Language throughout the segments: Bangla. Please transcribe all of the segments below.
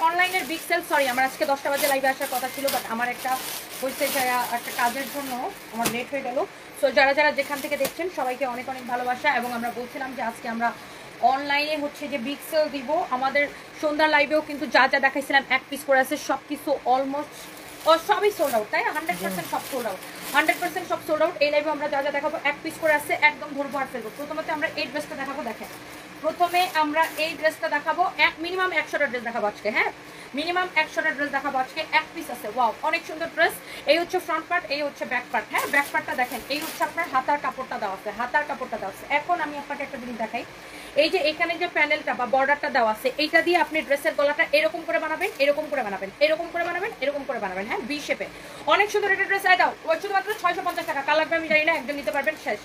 অনলাইনের বিগ সেল, সরি আমার আজকে 10টা বাজে লাইভে আসার কথা ছিল, বাট আমার একটা হচ্ছে একটা কাজের জন্য আমার লেট হয়ে গেল। সো যারা যারা যেখান থেকে দেখছেন সবাইকে অনেক অনেক ভালোবাসা। এবং আমরা বলছিলাম যে আজকে আমরা অনলাইনে হচ্ছে যে বিগ সেল দিব। আমাদের সন্ধ্যার লাইভেও কিন্তু যা যা দেখাইছিলাম এক পিস করে আছে, সব কিছু অলমোস্ট সবই সোল্ড আউট, তাই না? 100% সব সোল্ড আউট, 100% সব সোল্ড আউট। এই লাইভে আমরা যা যা দেখাবো এক পিস করে আছে, একদম ধরবো আর ফেলবো। প্রথমত আমরা এই ড্রেসটা দেখাবো, দেখেন প্রথমে আমরা এই ড্রেসটা দেখাবো, মিনিমাম 100টা ড্রেস দেখাবো আজকে, হ্যাঁ মিনিমাম 100টা ড্রেস দেখাবো আজকে। এক পিস আছে, ওয়াও অনেক সুন্দর ড্রেস। এই হচ্ছে ফ্রন্ট পার্ট, এই হচ্ছে ব্যাক পার্ট, হ্যাঁ ব্যাক পার্টটা দেখেন। এই হচ্ছে আপনার হাতার কাপড়টা দেওয়া আছে, হাতার কাপড়টা দেওয়া আছে। এখন আমি আপনাকে একটা জিনিস দেখাই, এই যে এখানে যে প্যানেলটা বা বর্ডারটা দেওয়া আছে, এইটা দিয়ে আপনি ড্রেসের গলাটা এরকম করে বানাবেন, এরকম করে বানাবেন, এরকম করে বানাবেন, এরকম করে বানাবেন, হ্যাঁ বি শেপে। অনেক সুন্দর একটা ড্রেস। দাও শুধুমাত্র 650 টাকা। কার লাগবে আমি জানি না, একজন নিতে পারবেন, শেষ।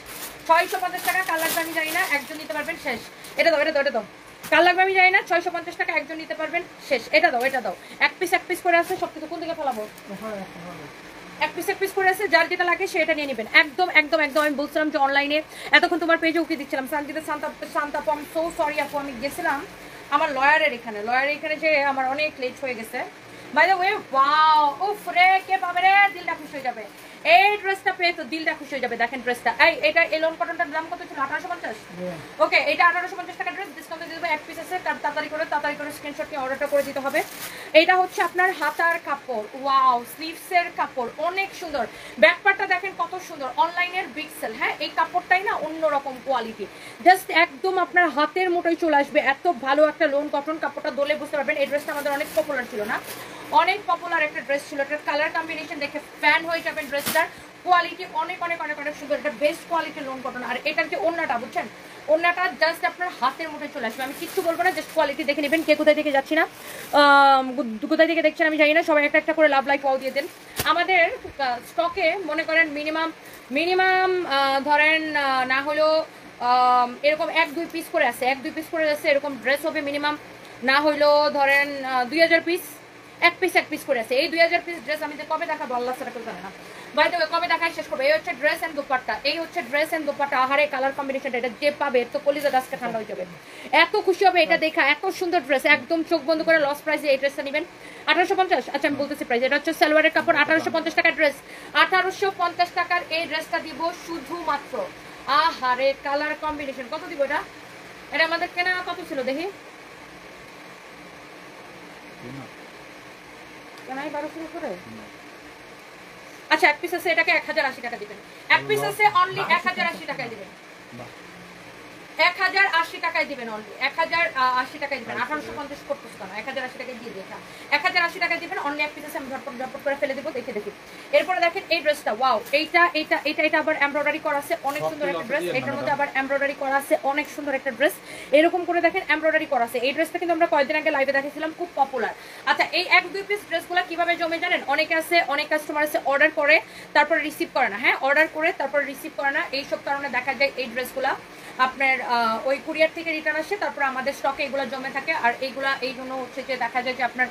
650 টাকা। কার লাগবে আমি জানি না, একজন নিতে পারবেন, শেষ। এটা দাও, এটা দাও, এটা দাও। কার লাগবে আমি জানি না, 650 টাকা, একজন নিতে পারবেন, শেষ। এটা দাও, এটা দাও। এক পিস করে আছে, সব কিছু কোন দিকে ফেলাবো? এক পিস করে আছে, যার যেটা লাগে সেটা নিয়ে নেবেন। একদম একদম একদম আমি বলছিলাম যে অনলাইনে এতক্ষণ তোমার পেজে উঠে দিচ্ছিলাম সঞ্জিতা শান্তা পম, সো সরি আপু, আমি গেছিলাম আমার লয়ারের এখানে যে আমার অনেক লেট হয়ে গেছে। বাই দ্য ওয়ে, ওয়াও উফ রে, কে পাবে রে, দিলটা খুশি হয়ে যাবে। এই ড্রেসটা পেয়ে তো দিলটা খুশি হয়ে যাবে। দেখেন ড্রেসটা, এটা এলোন কটনটার দাম কত ছিল? 1850। ওকে, এটা 1850 টাকা ড্রেস, ডিসকাউন্টে দিয়ে দেবো। এক পিস আছে, তাড়াতাড়ি করে স্ক্রিনশট নিয়ে অর্ডারটা করে দিতে হবে। এটা হচ্ছে আপনার হাতার কাপড়, ওয়াও স্লিভসের কাপড়, অনেক সুন্দর। ব্যাক পার্টটা দেখেন কত সুন্দর, অনলাইনের বিগ সেল, হ্যাঁ এই কাপড়টাই না অন্যরকম কোয়ালিটি, জাস্ট একদম আপনার হাতের মুঠোয় চলে আসবে। এত ভালো একটা লোন কটন, কাপড়টা দলে বুঝতে পারবেন। এই ড্রেসটা আমাদের অনেক পপুলার ছিল না, অনেক পপুলার একটা ড্রেস ছিল। এটার কালার কম্বিনেশন দেখে ফ্যান হয়ে যাবেন। ড্রেসটার কোয়ালিটি অনেক অনেক অনেক অনেক সুন্দর, এটা বেস্ট কোয়ালিটির লোন কটন। আর এটার যে ওড়নাটা, বুঝছেন ওড়নাটা জাস্ট আপনার হাতের মুঠে চলে আসবে। আমি কিচ্ছু বলবো না, জাস্ট কোয়ালিটি দেখে নেবেন। কে কোথায় থেকে যাচ্ছি না, কোথায় থেকে দেখছেন আমি জানি না, সবাই একটা একটা করে লাভ লাইক ওয়াও দিয়ে দেন। আমাদের স্টকে মনে করেন মিনিমাম ধরেন না হলেও এরকম 1-2 পিস করে আছে, 1-2 পিস করে আছে এরকম ড্রেস হবে মিনিমাম, না হইলেও ধরেন 2000 পিস, এক পিস করে আছে। এই 2000 পিস ড্রেস আমি যে কবে দেখাবো আল্লাহ ছাড়া কেউ জানে না। বাই দ্য ওয়ে, কবে দেখাই শেষ করবো। এই হচ্ছে ড্রেস এন্ড দোপাট্টা, এই হচ্ছে ড্রেস এন্ড দোপাট্টা। আহারে কালার কম্বিনেশনটা, এটা যে পাবে তো কলিজা আজকে ঠান্ডা হয়ে যাবে, এত খুশি হবে এটা দেখা। এত সুন্দর ড্রেস, একদম চোখ বন্ধ করে লস প্রাইসে এই ড্রেসটা নেবেন। 1850। আচ্ছা আমি বলতেছি প্রাইস, এটা হচ্ছে সালোয়ারের কাপড়, 1850 টাকার ড্রেস। 1850 টাকার এই ড্রেসটা দিব শুধুমাত্র। আহারে কালার কম্বিনেশন, কত দিব এটা? এটা আমাদের কেনা কত ছিল দেখি, কেনাই 1200 করে। আচ্ছা এক পিস আছে, এটাকে 1080 টাকা দিবেন। এক পিস আছে অনলি 1080 টাকায় দিবেন, 1080 টাকায় দিবেন, অনলি 1080 টাকায় দিবেন। 1850 করতেছ কেন, 1080 টাকায় দিয়ে দেখা, 1080 টাকায় দিবেন অনলি। এক পিস আছে, আমি ঝটপট করে ফেলে দেবো, দেখে দেখি। এরপরে দেখেন এই ড্রেসটা, ওয়াও এটা আবার এমব্রয়ডারি করা আছে, অনেক সুন্দর একটা ড্রেস। এটার মধ্যে আবার এমব্রয়ডারি করা আছে, অনেক সুন্দর একটা ড্রেস। এরকম করে দেখেন এমব্রয়ডারি করা আছে। এই ড্রেসটা কিন্তু আমরা কয়েকদিন আগে লাইভে দেখেছিলাম, খুব পপুলার। আচ্ছা এই 1-2 পিস ড্রেসগুলো কিভাবে জমে জানেন? অনেকে আছে, অনেক কাস্টমার আছে অর্ডার করে তারপরে রিসিভ করে না, হ্যাঁ অর্ডার করে তারপরে রিসিভ করে না। এইসব কারণে দেখা যায় এই ড্রেসগুলা আপনার ওই কুরিয়ার থেকে রিটার্ন আসে, তারপর আমাদের স্টকে এগুলো জমে থাকে। আর এইগুলা এই জন্য হচ্ছে যে দেখা যায় যে আপনার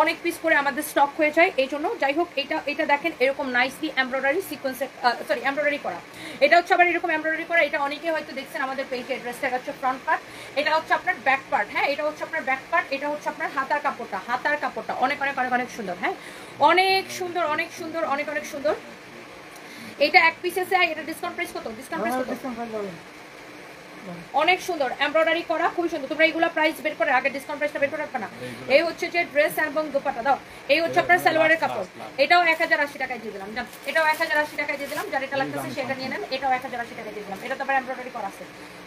অনেক পিস করে আমাদের স্টক হয়ে যায়, এই জন্য। যাই হোক, এটা দেখেন এরকম নাইসলি এমব্রয়ডারি সিকোয়েন্সে, সরি এমব্রয়ডারি করা। এটা হচ্ছে আবার এরকম এমব্রয়ডারি করা, এটা অনেকে হয়তো দেখছেন আমাদের পেজে। ড্রেসটা হচ্ছে ফ্রন্ট পার্ট, এটা হচ্ছে আপনার ব্যাক পার্ট, হ্যাঁ এটা হচ্ছে আপনার ব্যাক পার্ট। এটা হচ্ছে আপনার হাতার কাপড়টা অনেক অনেক অনেক অনেক সুন্দর, হ্যাঁ অনেক সুন্দর অনেক সুন্দর অনেক অনেক সুন্দর। এটা এক পিস আছে, এটা ডিসকাউন্ট প্রাইস কত? ডিসকাউন্ট প্রাইস কত? অনেক সুন্দর এমব্রয়ডারি করা, খুবই সুন্দর। তোমরা এইগুলা প্রাইস বের করে আগে ডিসকাউন্ট প্রাইসটা বের করে রাখবে না। এই হচ্ছে যে ড্রেস এবং দোপাট্টা দাও। এই হচ্ছে আপনার সালোয়ারের কাপড়, এটাও 1080 টাকায় দিয়ে দিলাম। এটাও 1080 টাকায় দিয়ে দিলাম, যার এটা লাগতেছে সেটা নিয়ে নেন। এটাও 1080 টাকায় দিয়ে দিলাম। এটা তো আবার এমব্রয়ডারি করা আছে।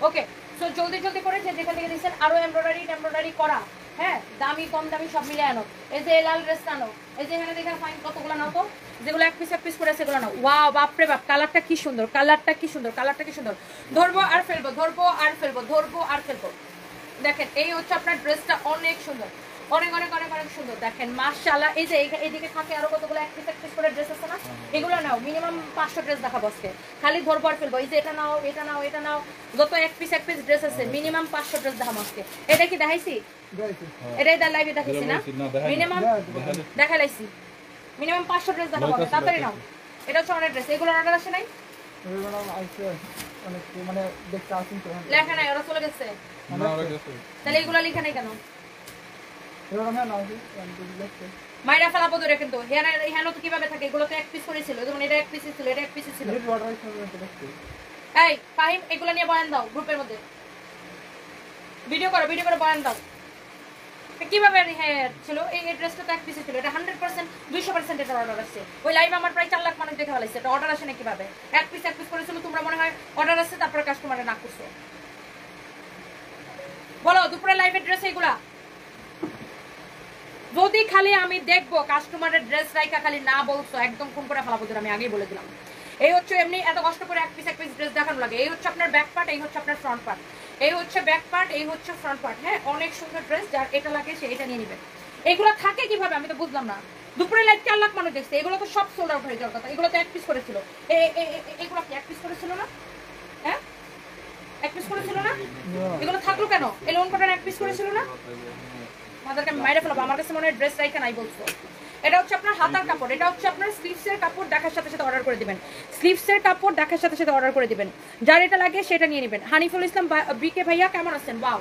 ওকে, সো জলদি করে যে যেখান থেকে দিচ্ছেন আরো এমব্রয়ডারি করা, হ্যাঁ দামি কম দামি সব মিলে আনো। এই যে লাল ড্রেসটা আনো, এই যে এখানে দেখেন ফাইন কতগুলো নাও তো, যেগুলো এক পিস করে সেগুলো নাও। ওয়াও বাপরে বাপ, কালারটা কি সুন্দর, কালারটা কি সুন্দর। ধরবো আর ফেলবো। দেখেন এই হচ্ছে আপনার ড্রেসটা, অনেক সুন্দর, অনেক অনেক অনেক অনেক সুন্দর। দেখেন মাশাআল্লাহ। এই যে এইদিকে থাকে আরো কতগুলো এক পিস করে ড্রেস আছে না, এগুলো নাও। মিনিমাম 500 ড্রেস দেখাবো আজকে, খালি ধরবো আর ফেলবো। এই যে এটা নাও, যত এক পিস ড্রেস আছে মিনিমাম 500 ড্রেস দেখাবো আজকে। এটা কি দেখাইছি? এটাই লাইভে দেখাইছি না? মিনিমাম দেখাইছি, মিনিমাম 500 ড্রেস দেখাবো। তাড়াতাড়ি নাও। এটা হচ্ছে অনেক ড্রেস, এগুলো অর্ডার আসে নাই, মানে দেখতে আসুন তো লেখা নাই, ওরা চলে গেছে। তাহলে এগুলো লেখা নাই কেন? মাইরা ফেলাবো ধরে কিন্তু হেয়ানো তো কিভাবে থাকে, এগুলো তো এক পিস করেছিল, যেমন এটা এক পিসই ছিল, এটা এক পিসই ছিল। এই ফাহিম এগুলো নিয়ে বয়ান দাও গ্রুপের মধ্যে, ভিডিও করে বয়ান দাও কিভাবে হেয়ার ছিল। এই ড্রেসটা তো এক পিসই ছিল, এটা 100% 200% এটা অর্ডার আসছে। ওই লাইভে আমার প্রায় 4 লাখ মানুষ দেখে ফেলাইছে, এটা অর্ডার আসে না কিভাবে? এক পিস করেছিল, তোমরা মনে হয় অর্ডার আসছে তারপরে কাস্টমারে না করছো। বলো দুপুরে লাইভের ড্রেস এগুলা যদি খালি আমি দেখবো কাস্টমারের ড্রেস রাইকা খালি না বলছো একদম ফোন করে ফেলাবো, আমি আগেই বলে দিলাম। এই হচ্ছে এমনি এত কষ্ট করে এক পিস ড্রেস দেখানো লাগে। এই হচ্ছে আপনার ব্যাক পার্ট, এই হচ্ছে আপনার ফ্রন্ট পার্ট, এই হচ্ছে ব্যাক পার্ট, এই হচ্ছে ফ্রন্ট পার্ট। হ্যাঁ অনেক সুন্দর ড্রেস, যার এটা লাগে সে এটা নিয়ে নেবেন। এগুলো থাকে কিভাবে আমি তো বুঝলাম না। দুপুরে লাইভ 4 লাখ মানুষ দেখছে, এগুলো তো সব সোল্ড আউট হয়ে যাওয়ার কথা। এগুলো তো এক পিস করেছিল, এগুলো কি এক পিস করেছিল না? হ্যাঁ এক পিস করেছিল না? এগুলো থাকলো কেন? এই লোন কটার এক পিস করেছিল না? আমাদেরকে আমি মাইরে ফেলবো, আমার কাছে মনে হয় ড্রেস রাইখা নাই বলছো। এটা হচ্ছে আপনার হাতার কাপড়, এটা হচ্ছে আপনার স্লিভসের কাপড়, দেখার সাথে সাথে অর্ডার করে দিবেন। স্লিভসের কাপড় দেখার সাথে সাথে অর্ডার করে দিবেন, যার এটা লাগে সেটা নিয়ে নেবেন। হানিফুল ইসলাম বিকে ভাইয়া কেমন আছেন? ওয়াও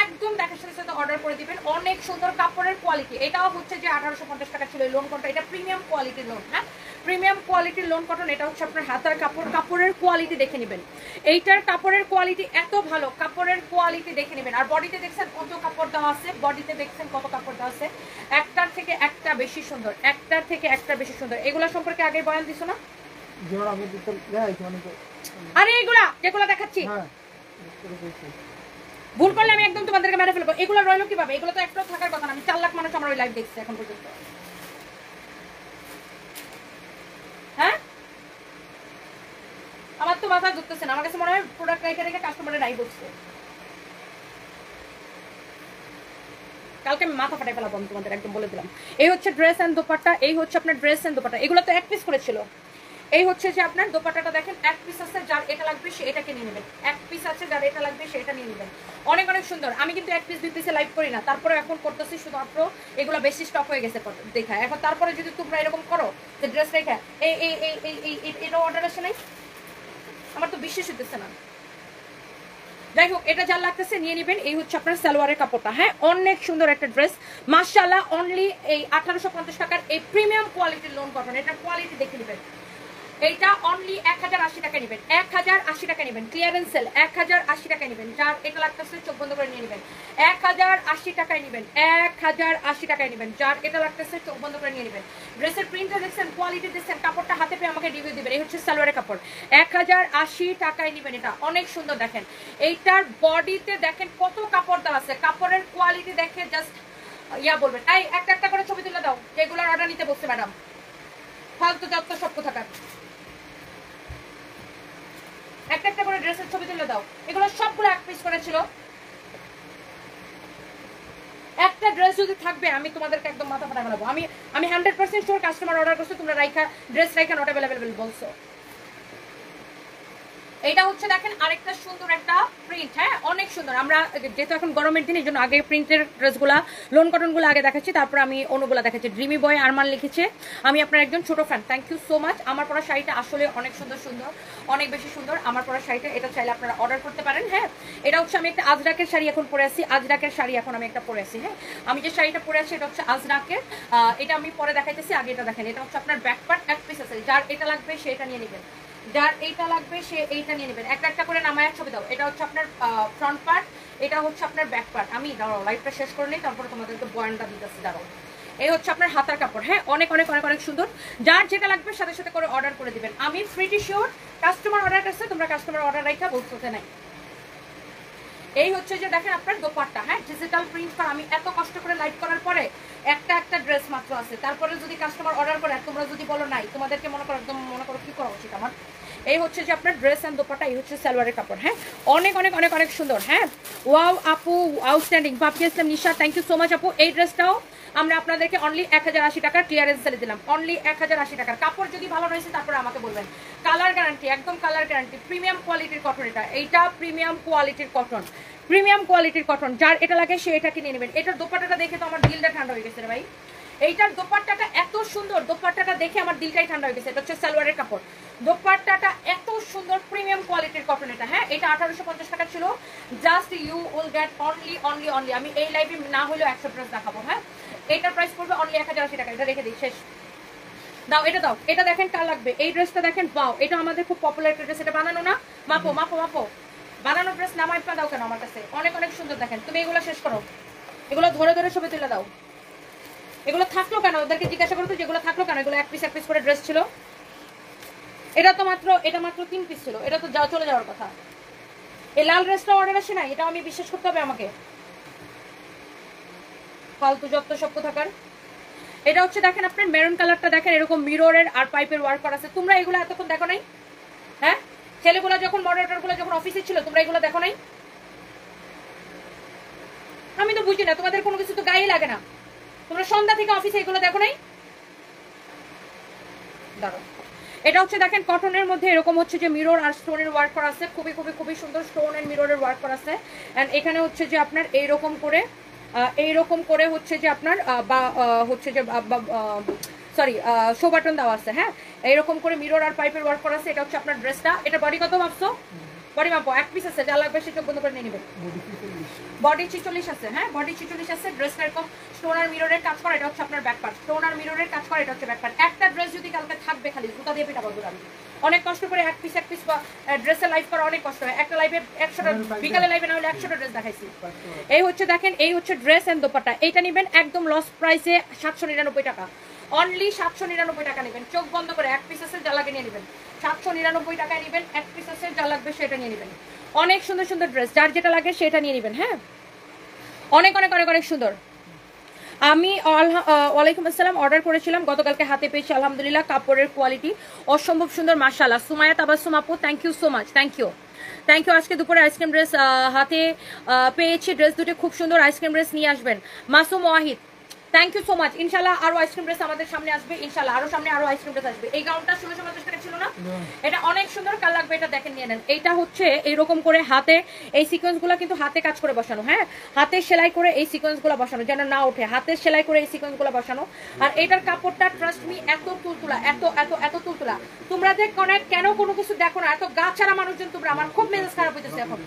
একদম দেখার সাথে সাথে অর্ডার করে দিবেন। অনেক সুন্দর কাপড়ের কোয়ালিটি। এটাও হচ্ছে যে 1850 টাকা ছিল এই লোন কটন, এটা প্রিমিয়াম কোয়ালিটির লোন। হ্যাঁ প্রিমিয়াম কোয়ালিটির লোন কটন। এটা হচ্ছে আপনার হাতার কাপড়, কাপড়ের কোয়ালিটি দেখে নেবেন। এইটার কাপড়ের কোয়ালিটি এত ভালো, কাপড়ের কোয়ালিটি দেখে নেবেন। আর বডিতে দেখছেন কত কাপড় দেওয়া আছে, বডিতে দেখছেন কত কাপড় দেওয়া আছে, একটার থেকে একটা বেশি সুন্দর, একটার থেকে একটা বেশি সুন্দর। এগুলা সম্পর্কে আগে বয়ান দিছো না? আরে এগুলা যেগুলো দেখাচ্ছি ভুল করলে আমি একদম তোমাদেরকে মেরে ফেলবো। এগুলো রইলো কিভাবে? এগুলো তো একটাও থাকার কথা না। আমি 4 লাখ মানুষ আমার ওই লাইভ দেখছি এখন পর্যন্ত। হ্যাঁ আমার তো মাথা ধরতেছে না, আমার কাছে মনে হয় প্রোডাক্ট রেখে রেখে কাস্টমারের নাই বলছে। কালকে আমি মাথা ফাটাই ফেলাবো আমি তোমাদের, একদম বলে দিলাম। এই হচ্ছে ড্রেস এন্ড দোপাট্টা, এই হচ্ছে আপনার ড্রেস এন্ড দোপাট্টা। এগুলো তো এক পিস করেছিল। এই হচ্ছে যে আপনার দোপাট্টাটা দেখেন, এক পিস আছে, যার এটা লাগবে সে এটাকে নিয়ে নেবেন। এক পিস আছে, যার এটা লাগবে সে এটা নিয়ে নেবেন। অনেক অনেক সুন্দর। আমি কিন্তু এক পিস 2 পিসে লাইভ করি না, তারপরে এখন করতেছি শুধুমাত্র এগুলো বেশি স্টক হয়ে গেছে দেখা। এখন তারপরে যদি তোমরা এরকম করো যে ড্রেস রেখা এই এই এই এই এটা অর্ডার আসে নাই, আমার তো বিশ্বাস হইতেছে না। যাই হোক এটা যার লাগতেছে নিয়ে নেবেন। এই হচ্ছে আপনার সালোয়ারের কাপড়টা। হ্যাঁ অনেক সুন্দর একটা ড্রেস মাশাআল্লাহ। অনলি এই 1850 টাকার এই প্রিমিয়াম কোয়ালিটির লোন কটন, এটা কোয়ালিটি দেখে নেবেন। এইটা অনলি 1080 টাকা নেবেন, 1080 টাকা নেবেন। ক্লিয়ারেন্স সেল 1080 টাকা নেবেন, যার এটা লাগতেছে চোখ বন্ধ করে নিয়ে নেবেন। 1080 টাকায় নেবেন, 1080 টাকায় নেবেন, যার এটা লাগতেছে চোখ বন্ধ করে নিয়ে নেবেন। ড্রেসের প্রিন্টটা দেখছেন, কোয়ালিটি দেখছেন, কাপড়টা হাতে পেয়ে আমাকে রিভিউ দিবেন। এই হচ্ছে সালোয়ারের কাপড়, 1080 টাকায় নেবেন। এটা অনেক সুন্দর। দেখেন এইটার বডিতে দেখেন কত কাপড় দেওয়া আছে, কাপড়ের কোয়ালিটি দেখে জাস্ট ইয়া বলবেন। এই একটা একটা করে ছবি তুলে দাও যেগুলোর অর্ডার নিতে বসছে ম্যাডাম, ফালতু যত সব কোথাকার। একটা একটা করে ড্রেসের ছবি তুলে দাও। এগুলো সবগুলো এক পিস করেছিল। একটা ড্রেস যদি থাকবে আমি তোমাদেরকে একদম মাথা ফাটা ফেলাবো। আমি 100% শিওর কাস্টমার অর্ডার করছে, তোমরা রাইখা ড্রেস রাইখা নট অ্যাভেলেবল বলছো। এটা হচ্ছে দেখেন আরেকটা সুন্দর একটা প্রিন্ট। হ্যাঁ অনেক সুন্দর। আমরা যেহেতু এখন গরমের দিন এই জন্য আগে প্রিন্টের ড্রেসগুলা লোন কটনগুলো আগে দেখাচ্ছি, তারপর আমি অন্যগুলো দেখাচ্ছি। ড্রিমি বয় আরমান লিখেছে আমি আপনার একজন ছোট fan, thank you so much. আমার পরা শাড়িটা আসলে অনেক সুন্দর সুন্দর, অনেক বেশি সুন্দর আমার পরা শাড়িটা। এটা চাইলে আপনারা অর্ডার করতে পারেন। হ্যাঁ এটা হচ্ছে আমি একটা আজরাকের শাড়ি এখন পরে আছি, আজরাকের শাড়ি এখন আমি একটা পরে আছি। হ্যাঁ আমি যে শাড়িটা পরে আছি এটা হচ্ছে আজরাকের, এটা আমি পরে দেখাইতেছি। আগে এটা দেখেন, এটা হচ্ছে আপনার ব্যাক পার্ট, এক পিস আছে, যার এটা লাগবে সেটা নিয়ে নেবেন, যার এইটা লাগবে সে এইটা নিয়ে নেবেন। একটা একটা করে নামায় ছবি দাও। এটা হচ্ছে আপনার ফ্রন্ট পার্ট, এটা হচ্ছে আপনার ব্যাক পার্ট। আমি দাঁড়াও লাইভটা শেষ করে নিই, তারপরে তোমাদেরকে বয়ানটা দিতেছি। দাঁড়াও এই হচ্ছে আপনার হাতার কাপড়। হ্যাঁ অনেক অনেক অনেক অনেক সুন্দর। যার যেটা লাগবে সাথে সাথে করে অর্ডার করে দিবেন। আমি প্রিটি শিওর কাস্টমার অর্ডার করছে, তোমরা কাস্টমার অর্ডার রাখা বলতে নাই। এই হচ্ছে যে দেখেন আপনার দোপাট্টা। হ্যাঁ ডিজিটাল প্রিন্ট করা। আমি এত কষ্ট করে লাইভ করার পরে একটা একটা ড্রেস মাত্র আছে, তারপরে যদি কাস্টমার অর্ডার করে তোমরা যদি বলো নাই, তোমাদেরকে মনে করো একদম মনে করো কি করা উচিত আমার। এই হচ্ছে যে আপনার ড্রেস এন্ড দোপাট্টা, এই হচ্ছে সালোয়ারের কাপড়। হ্যাঁ অনেক অনেক অনেক অনেক সুন্দর। হ্যাঁ ওয়াও আপু outstanding. Papiya Islam Nisha thank you so much আপু। এই ড্রেসটাও আমরা আপনাদেরকে অনলি 1080 টাকার ক্লিয়ারেন্স সেলে দিলাম, অনলি 1080 টাকার। কাপড় যদি ভালো রয়েছে তারপরে আমাকে বলবেন। কালার গ্যারান্টি, একদম কালার গ্যারান্টি। প্রিমিয়াম কোয়ালিটির কটন এটা, এইটা প্রিমিয়াম কোয়ালিটির কটন, প্রিমিয়াম কোয়ালিটির কটন। যার এটা লাগে সে এটা কিনে নেবেন। এটার দোপাট্টাটা দেখে তো আমার দিলটা ঠান্ডা হয়ে গেছে রে ভাই। এইটার দোপাট্টাটা এত সুন্দর, দোপাট্টাটা দেখে আমার দিলটাই ঠান্ডা হয়ে গেছে। এটা হচ্ছে সালোয়ারের কাপড়, দোপাট্টাটা এত সুন্দর প্রিমিয়াম কোয়ালিটির কটন এটা, হ্যাঁ এটা 1850 টাকা ছিল। Just you will get only আমি এই লাইভে না হলেও 100 ড্রেস দেখাবো, হ্যাঁ এটার প্রাইস পড়বে অনলি 1080 টাকা। এটা রেখে দিই, শেষ। দাও এটা দাও, এটা দেখেন কার লাগবে। এই ড্রেসটা দেখেন, বাও এটা আমাদের খুব পপুলার একটা ড্রেস। এটা বানানো না, মাপো মাপো মাপো, বানানো ড্রেস না মাইপা দাও কেন আমার কাছে, অনেক অনেক সুন্দর। দেখেন তুমি এগুলো শেষ করো, এগুলো ধরে ধরে ছবি তুলে দাও। এগুলো থাকলো কেন, ওদেরকে জিজ্ঞাসা করো তো যেগুলো থাকলো কেন। এগুলো এক পিস করে ড্রেস ছিল। এটা মাত্র 3 পিস ছিল, এটা তো চলে যাওয়ার কথা। এই লাল ড্রেসটা অর্ডার আসে না, এটা আমি বিশ্বাস করতে হবে আমাকে, ফালতু যত সব থাকার। এটা হচ্ছে দেখেন আপনার মেরুন কালারটা দেখেন, এরকম মিররের আর পাইপের ওয়ার্ক করা আছে। তোমরা এগুলো এতক্ষণ দেখো নাই? হ্যাঁ ছেলেগুলো যখন মডারেটরগুলো যখন অফিসে ছিল তোমরা এগুলো দেখো নাই? আমি তো বুঝি না, তোমাদের কোনো কিছু তো গায়ে লাগে না। তোমরা সন্ধ্যা থেকে অফিসে এগুলো দেখো নাই? দাঁড়াও, এটা হচ্ছে দেখেন কটনের মধ্যে এরকম হচ্ছে যে মিরর আর স্টোনের ওয়ার্ক করা আছে, খুবই খুবই খুবই সুন্দর স্টোন এন্ড মিররের ওয়ার্ক করা আছে। এন্ড এখানে হচ্ছে যে আপনার এইরকম করে হচ্ছে যে আপনার হচ্ছে যে সরি শো বাটন দেওয়া আছে, হ্যাঁ এইরকম করে মিরর আর পাইপের ওয়ার্ক করা আছে। এটা হচ্ছে আপনার ড্রেসটা। এটা বডি কত মাপছো? বডি মাপো, এক পিস আছে, যা লাগবে সে চোখ বন্ধ করে নিয়ে নেবেন। বডি 46 আছে, হ্যাঁ বডি 46 আছে। ড্রেসটা এরকম স্টোন আর মিররের কাজ করা, এটা হচ্ছে আপনার ব্যাক পার্ট। স্টোন আর মিররের কাজ করা, এটা হচ্ছে ব্যাক পার্ট। একটা ড্রেস যদি কালকে থাকবে খালি জুতা দিয়ে পিটাবো আমি। অনেক কষ্ট করে এক পিস বা ড্রেসের লাইভ করা অনেক কষ্ট হয়। একটা লাইভে 100টা, বিকালে লাইভে না হলে 100টা ড্রেস দেখাইছি। এই হচ্ছে দেখেন, এই হচ্ছে ড্রেস এন্ড দোপাট্টা। এইটা নেবেন একদম লস প্রাইসে 799 টাকা, অনলি 799 টাকা নেবেন। চোখ বন্ধ করে এক পিস আছে, যা লাগে নিয়ে নেবেন। 799 টাকায় নেবেন, এক পিস আছে, যা লাগবে সেটা নিয়ে নেবেন। অনেক সুন্দর সুন্দর ড্রেস, যার যেটা লাগে সেটা নিয়ে নেবেন, হ্যাঁ অনেক অনেক অনেক অনেক সুন্দর। আমি ওয়ালাইকুম আসসালাম, অর্ডার করেছিলাম গতকালকে, হাতে পেয়েছি আলহামদুলিল্লাহ। কাপড়ের কোয়ালিটি অসম্ভব সুন্দর মাশাআল্লাহ। সুমায়া তাবাসসুম আপু, thank you so much, thank you. আজকে দুপুরে আইসক্রিম ড্রেস হাতে পেয়েছি, ড্রেস দুটো খুব সুন্দর। আইসক্রিম ড্রেস নিয়ে আসবেন Masum Wahid, thank you so much. ইনশাল্লাহ আরো আইসক্রিম ড্রেস আমাদের সামনে আসবে, ইনশাল্লাহ আরো সামনে আরো আইসক্রিম ড্রেস আসবে। এই গাউনটা 1650 টাকা ছিল না, এটা অনেক সুন্দর, কাল লাগবে এটা দেখেন নিয়ে নেন। এইটা হচ্ছে এইরকম করে হাতে এই সিকোয়েন্স গুলা কিন্তু হাতে কাজ করে বসানো, হ্যাঁ হাতে সেলাই করে এই সিকোয়েন্স গুলা বসানো যেন না ওঠে, হাতে সেলাই করে এই সিকোয়েন্স গুলা বসানো। আর এটার কাপড়টা ট্রাস্ট মি এত তুলতুলা, এত এত এত তুলতুলা। তোমরা যে কেন কোনো কিছু দেখো না, এত গা ছাড়া মানুষজন তোমরা, আমার খুব মেজাজ খারাপ হইতেছে এখন।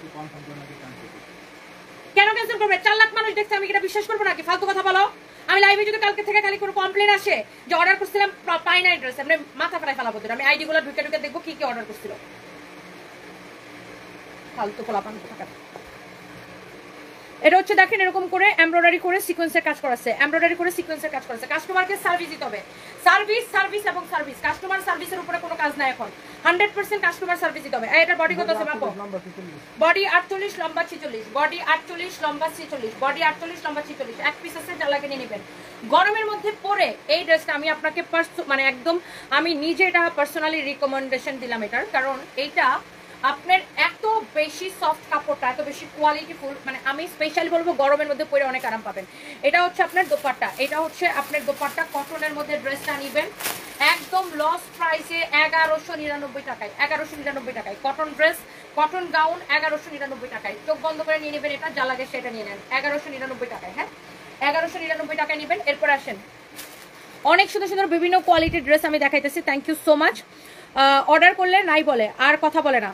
কেন ক্যান্সেল করবে? 4 লাখ মানুষ দেখছে, আমি এটা বিশ্বাস করবো নাকি? ফালতু কথা বলো। আমি লাইভে যদি কালকে থেকে খালি কোনো কমপ্লেন আসে যে অর্ডার করছিলাম পাই নাই ড্রেস, আমি মাথা ফেলাই ফেলাবো। আমি আইডি গুলো ঢুকে ঢুকে দেখবো কি কি অর্ডার করছিল। ফালতু ফলাপান থাকা। এটা হচ্ছে দেখেন এরকম করে এমব্রয়ডারি করে সিকোয়েন্সের কাজ করা আছে, এমব্রয়ডারি করে সিকোয়েন্সের কাজ করা আছে। কাস্টমারকে সার্ভিস দিতে হবে, সার্ভিস সার্ভিস এবং সার্ভিস। কাস্টমার সার্ভিসের উপরে কোনো কাজ নাই এখন, 100% কাস্টমার সার্ভিস দিতে হবে। এটার বডি কত আছে মাপো? বডি 48, লম্বা 46, বডি 48, লম্বা 46, বডি 48, লম্বা 46। এক পিস আছে, যা লাগে নিয়ে নেবেন। গরমের মধ্যে পরে এই ড্রেসটা আমি আপনাকে মানে একদম আমি নিজে এটা পার্সোনালি রিকমেন্ডেশন দিলাম এটার, কারণ এইটা আপনার এত বেশি সফট কাপড়টা, এত বেশি কোয়ালিটিফুল, মানে আমি স্পেশালি বলবো গরমের মধ্যে পরে অনেক আরাম পাবেন। এটা হচ্ছে আপনার দোপাট্টা, এটা হচ্ছে আপনার দোপাট্টা। কটনের মধ্যে ড্রেসটা নেবেন একদম লস প্রাইসে 1199 টাকায়, 1199 টাকায় কটন ড্রেস, কটন গাউন 1199 টাকায়। চোখ বন্ধ করে নিয়ে নেবেন, এটা যা লাগে সেটা নিয়ে নেন 1199 টাকায়, হ্যাঁ 1199 টাকায় নেবেন। এরপর আসেন অনেক সুন্দর সুন্দর বিভিন্ন কোয়ালিটির ড্রেস আমি দেখাইতেছি। Thank you so much. Order করলে নাই বলে, আর কথা বলে না।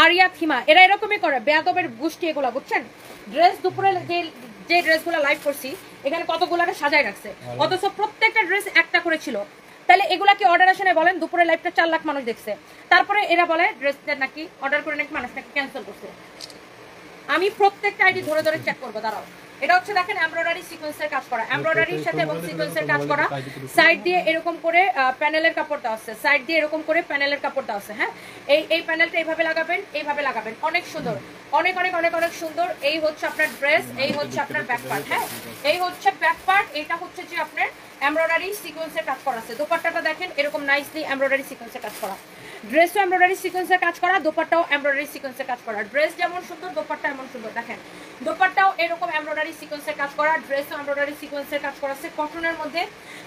আরিয়া থিমা, এরা এরকমই করে, বেয়াদবের গোষ্ঠী এগুলা, বুঝছেন? ড্রেস দুপুরে যে ড্রেসগুলো লাইভ করছি এখানে কতগুলাকে সাজায় রাখছে, অথচ প্রত্যেকটা ড্রেস একটা করে ছিল। তাহলে এগুলা কি অর্ডার আসে না বলেন? দুপুরে লাইভটা 4 লাখ মানুষ দেখছে, তারপরে এরা বলে ড্রেসটা নাকি অর্ডার করে নাকি মানুষ নাকি ক্যান্সেল করছে। আমি প্রত্যেকটা আইডি ধরে ধরে চেক করবো, দাঁড়াও। এটা হচ্ছে দেখেন এমব্রয়ডারি সিকোয়েন্সের কাজ করা, এমব্রয়ডারির সাথে এবং সিকোয়েন্সের কাজ করা। সাইড দিয়ে এরকম করে প্যানেলের কাপড় দেওয়া আছে, সাইড দিয়ে এরকম করে প্যানেলের কাপড় দেওয়া আছে, হ্যাঁ এই প্যানেলটা এইভাবে লাগাবেন, এইভাবে লাগাবেন, অনেক সুন্দর, অনেক অনেক অনেক অনেক সুন্দর। এই হচ্ছে আপনার ড্রেস, এই হচ্ছে আপনার ব্যাক পার্ট, হ্যাঁ এই হচ্ছে ব্যাক পার্ট। এটা হচ্ছে যে আপনার এমব্রয়ডারি সিকোয়েন্সের কাজ করা আছে। দোপাট্টাটা দেখেন এরকম নাইসলি এমব্রয়ডারি সিকোয়েন্সের কাজ করা, ড্রেসও এমব্রয়ডারি সিকোয়েন্সের কাজ করা, দোপাট্টাও এমব্রয়ডারি সিকোয়েন্সের কাজ করা। ড্রেস যেমন সুন্দর, দোপাট্টা এমন সুন্দর। দেখেন দোপাট্টাও এরকম এমব্রয়ডারি সিকোয়েন্সের কাজ করা, ড্রেসও এমব্রয়ডারি সিকোয়েন্সের কাজ করা আছে। কটনের মধ্যে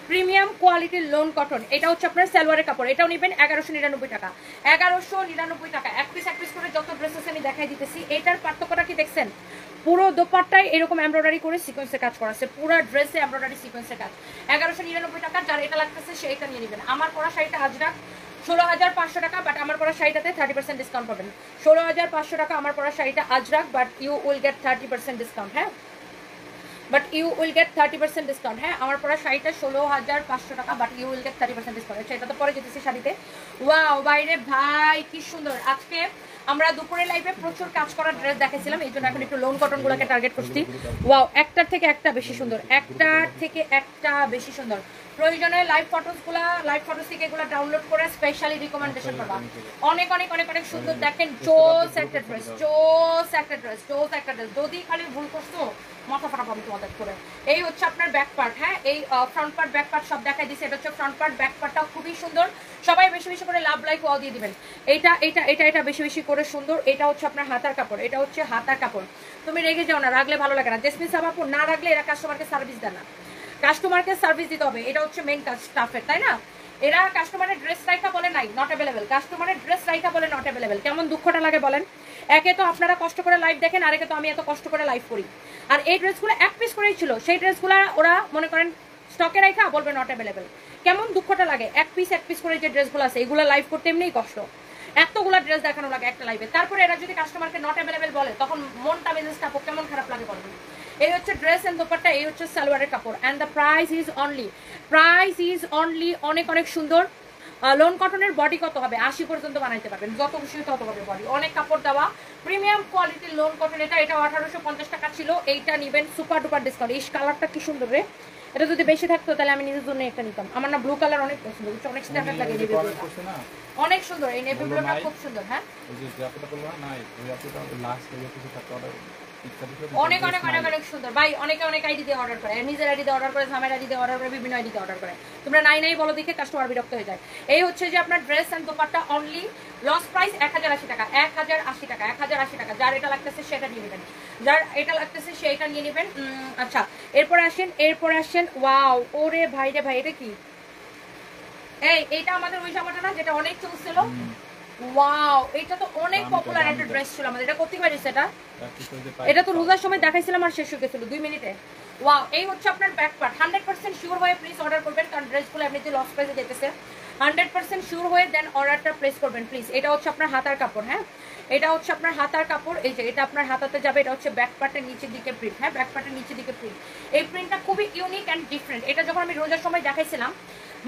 প্রিমিয়াম কোয়ালিটির লোন কটন। এটা হচ্ছে আপনার সালোয়ারের কাপড়, এটাও নেবেন 1199 টাকা, 1199 টাকা। এক পিস করে যত ড্রেস আছে আমি দেখাই দিতেছি। এটার পার্থক্যটা কি দেখছেন? পুরো দোপাট্টায় এরকম এমব্রয়ডারি করে সিকোয়েন্সের কাজ করা আছে, পুরো ড্রেসে এমব্রয়ডারি সিকোয়েন্সের কাজ। 1199 টাকা। যার এটা লাগতেছে সে এটা নিয়ে নেবেন। আমার পরা শাড়িটা আজরাক 16,500 টাকা, বাট আমার পরা শাড়িটাতে 30% ডিসকাউন্ট পাবেন। 16,500 টাকা আমার পরা শাড়িটা আজরাক, but you will get 30% discount. হ্যাঁ, but you will get 30% discount. হ্যাঁ, আমার পরা শাড়িটা 16,500 টাকা, but you will get 30% discount. আচ্ছা, এটা তো পরে যেতেছি শাড়িতে। ওয়াও বাইরে ভাই কি সুন্দর। আজকে আমরা দুপুরে লাইভে প্রচুর কাজ করা ড্রেস দেখেছিলাম, এই জন্য এখন একটু লোন কটনগুলোকে টার্গেট করছি। ওয়াও, একটার থেকে একটা বেশি সুন্দর, একটার থেকে একটা বেশি সুন্দর। প্রয়োজনে লাইভ ফটোস থেকে এগুলো ডাউনলোড করে স্পেশালি রিকমেন্ডেশন করবা। অনেক অনেক অনেক অনেক সুন্দর। দেখেন জোস একটা ড্রেস, জোস একটা ড্রেস, জোস একটা ড্রেস। যদি খালি ভুল করছো মাথা ফাটাবো আমি তোমাদের করে। এই হচ্ছে আপনার ব্যাক পার্ট। হ্যাঁ, এই ফ্রন্ট পার্ট ব্যাক পার্ট সব দেখাই দিচ্ছে। এটা হচ্ছে ফ্রন্ট পার্ট, ব্যাক পার্টটাও খুবই সুন্দর। সবাই বেশি বেশি করে লাভ লাইক ওয়াও দিয়ে দিবেন। এটা এটা এটা এটা বেশি বেশি করে সুন্দর। এটা হচ্ছে আপনার হাতার কাপড়, এটা হচ্ছে হাতার কাপড়। তুমি রেগে যাও না, রাখলে ভালো লাগে না। জেসমিন সাবাপুর না রাখলে এরা কাস্টমারকে সার্ভিস দেয় না, কাস্টমারকে সার্ভিস দিতে হবে। এটা হচ্ছে মেইন কাজ স্টাফের, তাই না? এরা কাস্টমারের ড্রেস রাইখা বলে নাই নট অ্যাভেলেবেল, কাস্টমারের ড্রেস রাইখা বলে নট অ্যাভেলেবেল। কেমন দুঃখটা লাগে বলেন? একে তো আপনারা কষ্ট করে লাইভ দেখেন, আরেকে তো আমি এত কষ্ট করে লাইভ করি। আর এই ড্রেসগুলো এক পিস করেই ছিল, সেই ড্রেসগুলো ওরা মনে করেন স্টকে রাইখা বলবে নট অ্যাভেলেবেল। কেমন দুঃখটা লাগে? এক পিস করে যে ড্রেসগুলো আছে এগুলো লাইভ করতে এমনিই কষ্ট, এতগুলো ড্রেস দেখানো লাগে একটা লাইভে। তারপরে এরা যদি কাস্টমারকে নট অ্যাভেলেবেল বলে তখন মনটা মেজাজটা কেমন খারাপ লাগে বলবেন? এই হচ্ছে ড্রেস এন্ড দোপাট্টা, এই হচ্ছে সালোয়ারের কাপড়। And the price is only অনেক অনেক সুন্দর। লোন কটনের বডি কত হবে? 80 পর্যন্ত বানাইতে পারবেন, যত খুশি তত হবে বডি। অনেক কাপড় দেওয়া প্রিমিয়াম কোয়ালিটির লোন কটন। এটা 1850 টাকা ছিল, এইটা নিবেন সুপার ডুপার ডিসকাউন্ট। এই কালারটা কি সুন্দর রে, এটা যদি বেশি থাকতো তাহলে আমি নিজের জন্য একটা নিতাম। আমার না ব্লু কালার অনেক পছন্দ, অনেক স্ট্যান্ডার্ড লাগে নেভি ব্লুটা, অনেক সুন্দর। এই নেভি ব্লুটা খুব সুন্দর। হ্যাঁ, অনেক অনেক অনেক অনেক সুন্দর ভাই। অনেকে অনেক আইডি দিয়ে অর্ডার করে, নিজের আইডি দিয়ে অর্ডার করে, ঝামের আইডি দিয়ে অর্ডার করে, বিভিন্ন আইডি দিয়ে অর্ডার করে। তোমরা নাই নাই বলো দেখে কাস্টমার বিরক্ত হয়ে যায়। এই হচ্ছে যে আপনার dress and dupatta only loss price 1080 টাকা, 1080 টাকা, 1080 টাকা। যার এটা লাগতেছে সেটা নিয়ে নেবেন, যার এটা লাগতেছে সেটা নিয়ে নেবেন। আচ্ছা, এরপর আসেন। ওয়াও, ওরে ভাই রে ভাই, এটা কি? এইটা আমাদের ওই জামাটা না যেটা অনেক চলছিল? ওয়াও, এটা তো অনেক পপুলার একটা ড্রেস ছিল আমাদের। এটা করতে পারিস? এটা তো রোজার সময় দেখাইছিলাম আর শেষ হয়ে গেছিল 2 মিনিটে। ওয়াও, এই হচ্ছে আপনার ব্যাক পার্ট। 100% শিওর হয়ে প্লিজ অর্ডার করবেন, কারণ ড্রেসগুলো এমনিতে লস প্রাইসে যেতেছে। 100% শিওর হয়ে দেন অর্ডারটা প্লেস করবেন প্লিজ। এটা হচ্ছে আপনার হাতার কাপড়। হ্যাঁ, এটা হচ্ছে আপনার হাতার কাপড়। এই যে এটা আপনার হাতাতে যাবে। এটা হচ্ছে ব্যাক পার্টের নিচের দিকে প্রিন্ট। হ্যাঁ, ব্যাক পার্টের নিচের দিকে প্রিন্ট। এই প্রিন্টটা খুবই ইউনিক অ্যান্ড ডিফারেন্ট। এটা যখন আমি রোজার সময় দেখাইছিলাম,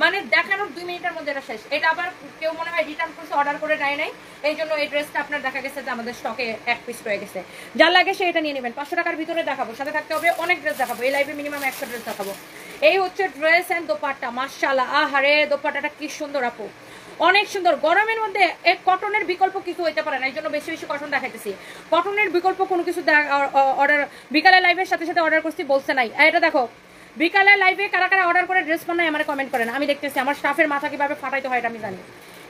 মানে দেখানোর 2 মিনিটের মধ্যে এটা শেষ। এটা আবার কেউ মনে হয় রিটার্ন করছে, অর্ডার করে নেয় নাই, এই জন্য এই ড্রেসটা আপনার দেখা গেছে যে আমাদের স্টকে এক পিস রয়ে গেছে। যার লাগে সে এটা নিয়ে নেবেন। 500 টাকার ভিতরে দেখাবো, সাথে থাকতে হবে অনেক ড্রেস দেখাবো। এই লাইভে মিনিমাম 100 ড্রেস দেখাবো। এই হচ্ছে ড্রেস এন্ড দোপাট্টা। মাশাআল্লাহ, আহারে দোপাট্টাটা কি সুন্দর আপু, অনেক সুন্দর। গরমের মধ্যে এক কটনের বিকল্প কিছু হইতে পারে না, এই জন্য বেশি বেশি কটন দেখাইতেছি। কটনের বিকল্প কোনো কিছু অর্ডার বিকালে লাইভের সাথে সাথে অর্ডার করছি বলছে নাই। এটা দেখো, বিকালে লাইভে কারা কারা অর্ডার করে ড্রেস বানায় আমার কমেন্ট করেন, আমি দেখতেছি। আমার স্টাফের মাথা কিভাবে ফাটাইতে হয় এটা আমি জানি।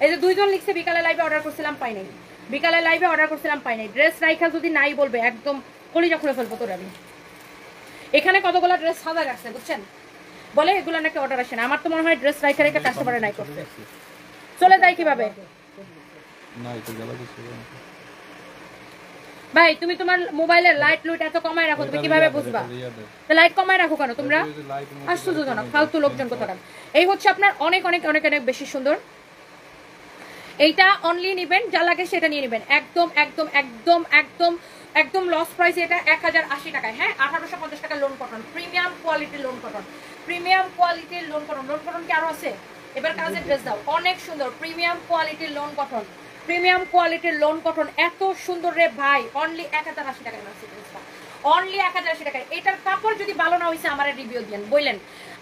এই যে 2 জন লিখছে বিকালে লাইভে অর্ডার করছিলাম পাই নাই, বিকালে লাইভে অর্ডার করছিলাম পাই নাই। ড্রেস রাইখা যদি নাই বলবে একদম কলিজা খুলে ফেলবো তোর আমি। এখানে কতগুলো ড্রেস সাদা রাখছে বুঝছেন, বলে এগুলো নাকি অর্ডার আসে না। আমার তো মনে হয় ড্রেস রাইখা রেখা কাস্টমারে নাই করতে চলে যায় কিভাবে। ভাই তুমি তোমার মোবাইলের লাইট লুইট এত কমায় রাখো, তুমি কিভাবে বুঝবা? লাইট কমায় রাখো কেন তোমরা? আশ্চর্যজনক, ফালতু লোকজন কোথাকার। এই হচ্ছে আপনার অনেক অনেক অনেক অনেক বেশি সুন্দর। এইটা অনলি নেবেন, যা লাগে সেটা নিয়ে নেবেন। একদম একদম একদম একদম একদম লস প্রাইস। এটা 1080 টাকায়। হ্যাঁ, 1850 টাকা লোন কটন, প্রিমিয়াম কোয়ালিটির লোন কটন, প্রিমিয়াম কোয়ালিটির লোন কটন। লোন কটন কি আরো আছে? এবার কাজের ড্রেস দাও, অনেক সুন্দর প্রিমিয়াম কোয়ালিটির লোন কটন, প্রিমিয়াম কোয়ালিটির লোন কটন। এত সুন্দর রে ভাই, অনলি 1080 টাকায় মারছি ড্রেসটা, অনলি 1080 টাকায়। এটার কাপড় যদি ভালো না হয়েছে আমার রিভিউ দিবেন বললেন।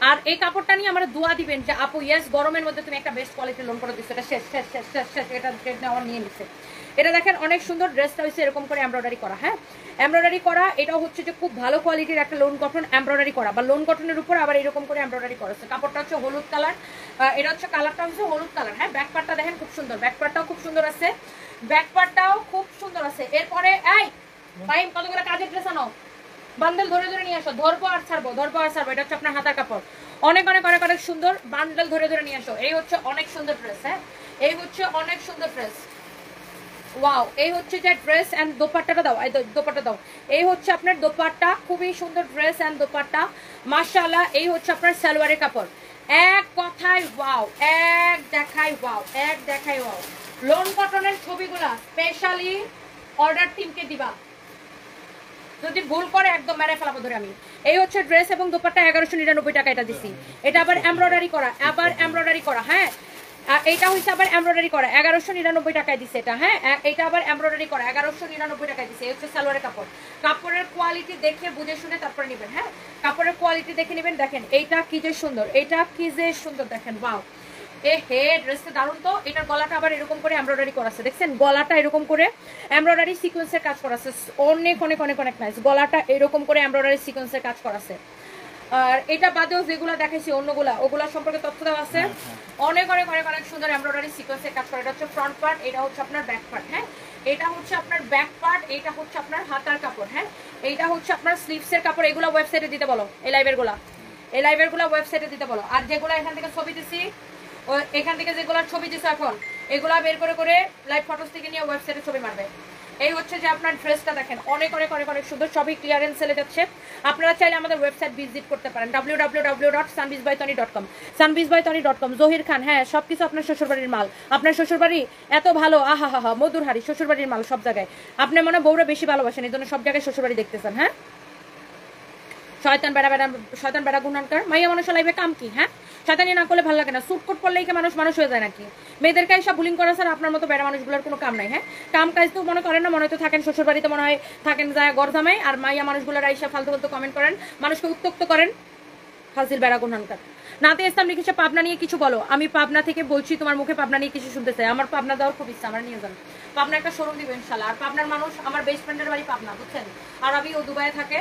আর এই কাপড়টা নিয়ে আমার দোয়া দিবেন যে আপু ইয়েস, গরমের মধ্যে তুমি একটা বেস্ট কোয়ালিটির লোন করে দিচ্ছ। এটা শেষ শেষ শেষ শেষ শেষ। এটা আমার নিয়ে নিচ্ছে। এটা দেখেন অনেক সুন্দর ড্রেসটা হয়েছে এরকম করে এমব্রয়ডারি করা। হ্যাঁ, এমব্রয়ডারি করা। এটাও হচ্ছে যে খুব ভালো কোয়ালিটির একটা লোন কটন এমব্রয়ডারি করা, বা লোন কটনের উপর আবার এরকম করে এমব্রয়ডারি করা আছে। কাপড়টা হচ্ছে হলুদ কালার, এটা হচ্ছে কালারটা হচ্ছে হলুদ কালার। হ্যাঁ, ব্যাক পার্টটা দেখেন খুব সুন্দর, ব্যাক পার্টটাও খুব সুন্দর আছে, ব্যাক পার্টটাও খুব সুন্দর আছে। এরপরে এই টাইম কতগুলো কাজের ড্রেস আনো, বান্ডেল ধরে ধরে নিয়ে আসো, ধরবো আর ছাড়বো, ধরবো আর ছাড়বো। এটা হচ্ছে আপনার হাতার কাপড়, অনেক অনেক অনেক অনেক সুন্দর। বান্ডেল ধরে ধরে নিয়ে আসো। এই হচ্ছে অনেক সুন্দর ড্রেস। হ্যাঁ, এই হচ্ছে অনেক সুন্দর ড্রেস। ওয়াও, এই হচ্ছে যে ড্রেস এন্ড দোপাট্টাটা দাও, এই দোপাট্টা দাও। এই হচ্ছে আপনার দোপাট্টা, খুবই সুন্দর ড্রেস এন্ড দোপাট্টা, মাশাআল্লাহ। এই হচ্ছে আপনার সালোয়ারের কাপড়, এক কথায় ওয়াও, এক দেখায় ওয়াও, এক দেখায় ওয়াও। লোন কটনের ছবিগুলা স্পেশালি অর্ডার টিমকে দিবা, যদি ভুল করে একদম মেরে ফেলাবো ধরে আমি। এই হচ্ছে ড্রেস এবং দোপাট্টা 1199 টাকা এটা দিছি। এটা আবার এমব্রয়ডারি করা, আবার এমব্রয়ডারি করা, হ্যাঁ এইটা হচ্ছে আবার এমব্রয়ডারি করা 1199 টাকায় দিছে এটা, হ্যাঁ এটা আবার এমব্রয়ডারি করা 1199 টাকায় দিছে। এই হচ্ছে সালোয়ারের কাপড়। কাপড়ের কোয়ালিটি দেখে বুঝে শুনে তারপরে নেবেন, হ্যাঁ কাপড়ের কোয়ালিটি দেখে নেবেন। দেখেন এইটা কি যে সুন্দর, এটা কি যে সুন্দর, দেখেন ওয়াও। এ হে ড্রেসটা দারুণ তো। এটার গলাটা আবার এরকম করে এমব্রয়ডারি করা আছে, দেখছেন গলাটা এরকম করে এমব্রয়ডারি সিকোয়েন্সের কাজ করা আছে, অনেক অনেক অনেক অনেক নাইস। গলাটা এরকম করে এমব্রয়ডারি সিকোয়েন্সের কাজ করা আছে। আর এটা বাদেও যেগুলো দেখাইছি অন্যগুলা ওগুলা সম্পর্কে তথ্য দেওয়া আছে। অনেক অনেক অনেক অনেক সুন্দর এমব্রয়ডারি সিকোয়েন্সের কাজ করা। এটা হচ্ছে ফ্রন্ট পার্ট, এটা হচ্ছে আপনার ব্যাক পার্ট, হ্যাঁ এটা হচ্ছে আপনার ব্যাক পার্ট, এটা হচ্ছে আপনার হাতার কাপড়, হ্যাঁ এইটা হচ্ছে আপনার স্লিভসের কাপড়। এগুলো ওয়েবসাইটে দিতে বলো, এই লাইভের গুলা ওয়েবসাইটে দিতে বলো। আর যেগুলো এখান থেকে ছবি দিছি, এখান থেকে যেগুলো ছবি দিছে এখন এগুলা বের করে করে লাইভ ফটোস থেকে নিয়ে ওয়েবসাইটে ছবি মারবে। এই হচ্ছে যে আপনার ড্রেসটা দেখেন অনেক অনেক অনেক অনেক সুন্দর, সবই ক্লিয়ারেন্স সেলে যাচ্ছে। আপনারা চাইলে আমাদের ওয়েবসাইট ভিজিট করতে পারেন www.sunbizbytony.com, sunbizbytony.com। জহির খান, হ্যাঁ সবকিছু আপনার শ্বশুরবাড়ির মাল। আপনার শ্বশুরবাড়ি এত ভালো, আহা হা হা মধুর হাড়ি, শ্বশুরবাড়ির মাল সব জায়গায়। আপনি মনে বউরা বেশি ভালোবাসেন, এই জন্য সব জায়গায় শ্বশুরবাড়ি দেখতেছেন। হ্যাঁ শয়তান বেড়া গুণানকার মাইয়া মানুষ লাইবে কাম কি? হ্যাঁ শয়তানি না করলে ভালো লাগে না। সুট কোট পরলেই কি মানুষ মানুষ হয়ে যায় নাকি? মেয়েদেরকে সব বুলিং করা স্যার আপনার মতো বেড়া মানুষগুলোর কোনো কাম নাই। হ্যাঁ কাম কাজ তো মনে করেন না, মনে তো থাকেন শ্বশুর বাড়িতে, মনে হয় থাকেন যায় গরজামাই, আর মাইয়া মানুষগুলোর আইসা ফালতু ফালতু কমেন্ট করেন, মানুষকে উত্তক্ত করেন। ফাজিল বেড়া গুণানকার। নাতে ইসলাম লিখেছে পাবনা নিয়ে কিছু বলো। আমি পাবনা থেকে বলছি, তোমার মুখে পাবনা নিয়ে কিছু শুনতে চাই। আমার পাবনা দেওয়ার খুব ইচ্ছা, আমার নিয়ে যান। পাবনা একটা শোরুম দিব ইনশাল্লাহ। আর পাবনার মানুষ, আমার বেস্ট ফ্রেন্ডের বাড়ি পাবনা, বুঝছেন, আর আমি ও দুবাইয়ে থাকে।